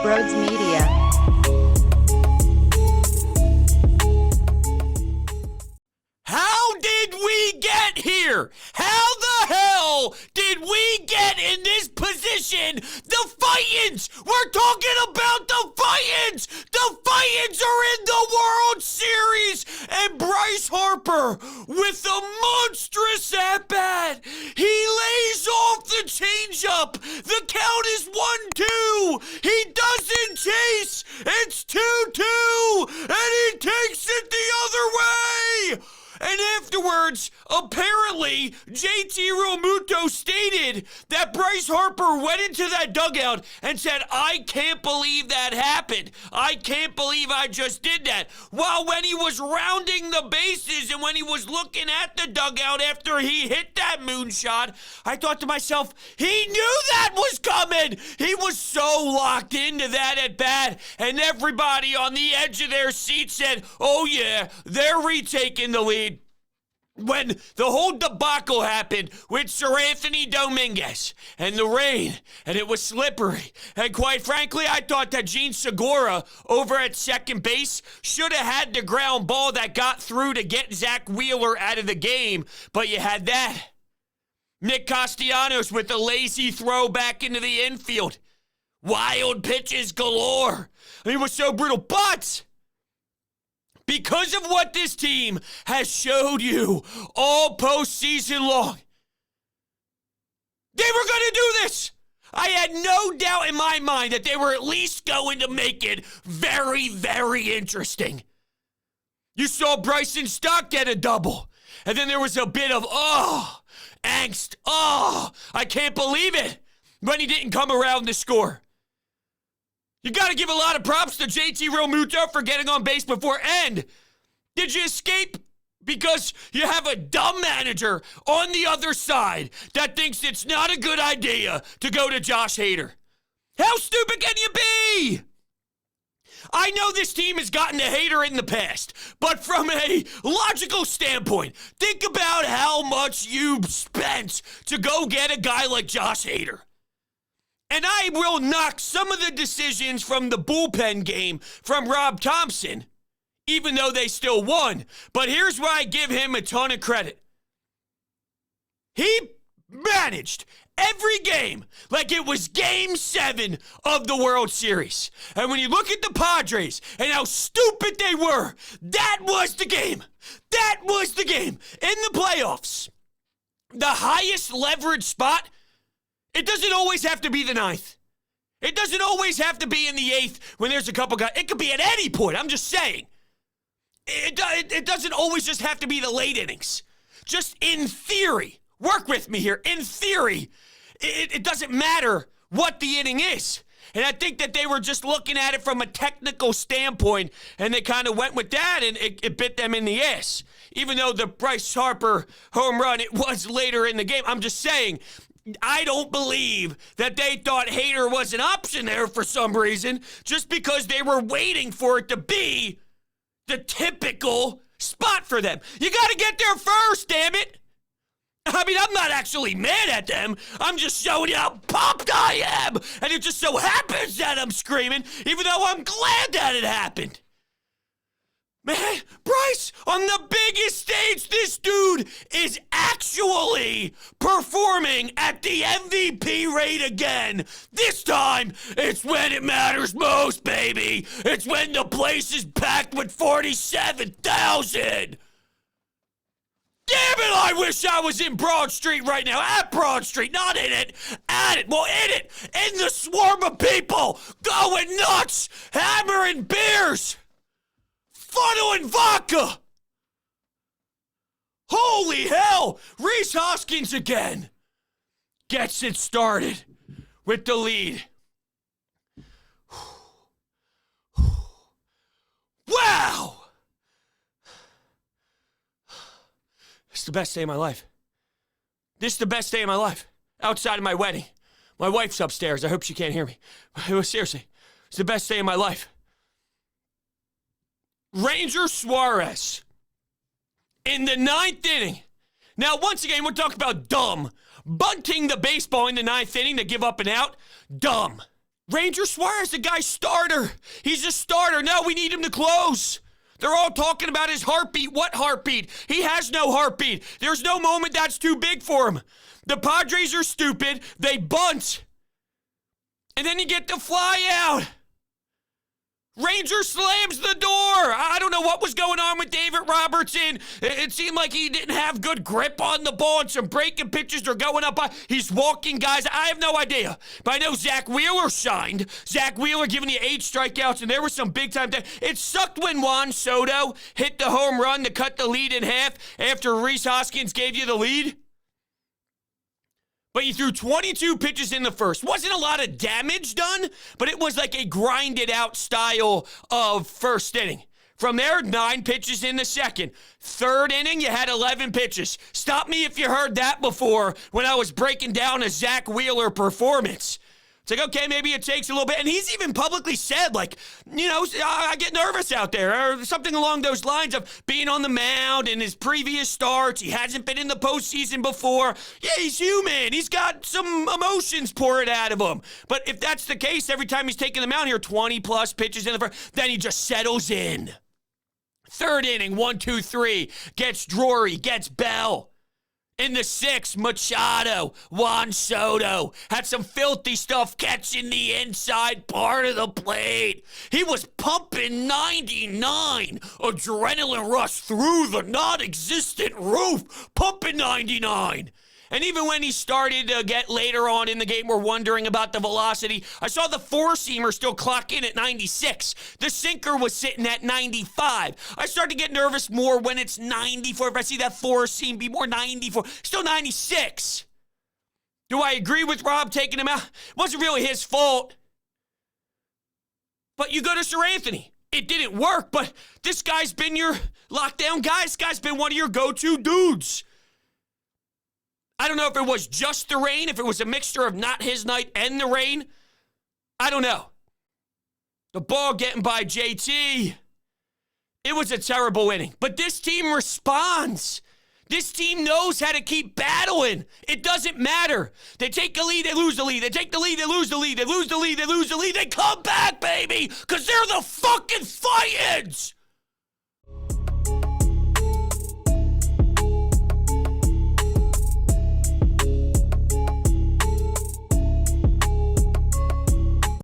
Brodes Media. How did we get here? How the hell did we get in this position? The Titans! We're talking about the Titans! The Titans are in the World Series! And Bryce Harper with a monstrous at-bat. He lays off the changeup. The count is 1-2. He doesn't chase. It's 2-2. And he takes it the other way. And afterwards, apparently, JT Realmuto stated that Bryce Harper went into that dugout and said, I can't believe that happened. I can't believe I just did that. While when he was rounding the bases and when he was looking at the dugout after he hit that moonshot, I thought to myself, he knew that was coming. He was so locked into that at bat. And everybody on the edge of their seat said, oh yeah, they're retaking the lead. When the whole debacle happened with Sir Anthony Dominguez and the rain, and it was slippery, and quite frankly, I thought that Gene Segura over at second base should have had the ground ball that got through to get Zack Wheeler out of the game, but you had that. Nick Castellanos with a lazy throw back into the infield. Wild pitches galore. I mean, it was so brutal, but because of what this team has showed you all postseason long, they were going to do this. I had no doubt in my mind that they were at least going to make it very, very interesting. You saw Bryson Stott get a double, and then there was a bit of, angst. I can't believe it when he didn't come around to score. You got to give a lot of props to JT Realmuto for getting on base before. And did you escape because you have a dumb manager on the other side that thinks it's not a good idea to go to Josh Hader? How stupid can you be? I know this team has gotten to Hader in the past, but from a logical standpoint, think about how much you spent to go get a guy like Josh Hader. And I will knock some of the decisions from the bullpen game from Rob Thompson, even though they still won. But here's why I give him a ton of credit. He managed every game like it was Game 7 of the World Series. And when you look at the Padres and how stupid they were, that was the game. That was the game. In the playoffs, the highest leverage spot, it doesn't always have to be the 9th. It doesn't always have to be in the 8th when there's a couple guys. It could be at any point. I'm just saying. It doesn't always just have to be the late innings. Just in theory. Work with me here. In theory, it doesn't matter what the inning is. And I think that they were just looking at it from a technical standpoint, and they kind of went with that, and it bit them in the ass. Even though the Bryce Harper home run, it was later in the game. I'm just saying, I don't believe that they thought Hader was an option there for some reason, just because they were waiting for it to be the typical spot for them. You got to get there first, damn it. I mean, I'm not actually mad at them. I'm just showing you how pumped I am. And it just so happens that I'm screaming, even though I'm glad that it happened. Man, Bryce, on the biggest stage, this dude is actually performing at the MVP rate again. This time, it's when it matters most, baby. It's when the place is packed with 47,000. Damn it, I wish I was in Broad Street right now. At Broad Street, not in it. At it, well, in it. In the swarm of people going nuts, hammering beers. Funneling vodka! Holy hell! Rhys Hoskins again gets it started with the lead. Wow! This is the best day of my life. This is the best day of my life. Outside of my wedding. My wife's upstairs. I hope she can't hear me. Seriously, it's the best day of my life. Ranger Suarez in the 9th inning. Now, once again, we're talking about dumb. Bunting the baseball in the 9th inning to give up an out, dumb. Ranger Suarez, the guy's starter. He's a starter. No, we need him to close. They're all talking about his heartbeat. What heartbeat? He has no heartbeat. There's no moment that's too big for him. The Padres are stupid. They bunt. And then you get the fly out. Ranger slams the door. I don't know what was going on with David Robertson. It seemed like he didn't have good grip on the ball, and some breaking pitches are going up. He's walking guys. I have no idea. But I know Zack Wheeler shined. Zack Wheeler giving you 8 strikeouts, and there was some big-time things. It sucked when Juan Soto hit the home run to cut the lead in half after Rhys Hoskins gave you the lead. But you threw 22 pitches in the first. Wasn't a lot of damage done, but it was like a grinded out style of first inning. From there, 9 pitches in the second. Third inning, you had 11 pitches. Stop me if you heard that before when I was breaking down a Zack Wheeler performance. It's like, okay, maybe it takes a little bit. And he's even publicly said, like, I get nervous out there, or something along those lines of being on the mound in his previous starts. He hasn't been in the postseason before. Yeah, he's human. He's got some emotions pouring out of him. But if that's the case, every time he's taking the mound here, 20-plus pitches in the first, then he just settles in. Third inning, 1, 2, 3, gets Drury, gets Bell. In the 6th, Machado, Juan Soto had some filthy stuff catching the inside part of the plate. He was pumping 99. Adrenaline rush through the non-existent roof, pumping 99. And even when he started to get later on in the game, we're wondering about the velocity. I saw the four-seamer still clock in at 96. The sinker was sitting at 95. I start to get nervous more when it's 94. If I see that four-seam be more 94, still 96. Do I agree with Rob taking him out? It wasn't really his fault. But you go to Sir Anthony. It didn't work, but this guy's been your lockdown guy. This guy's been one of your go-to dudes. I don't know if it was just the rain, if it was a mixture of not his night and the rain. I don't know. The ball getting by JT. It was a terrible inning. But this team responds. This team knows how to keep battling. It doesn't matter. They take the lead, they lose the lead. They take the lead, they lose the lead. They lose the lead, they lose the lead. They come back, baby, because they're the fucking Titans.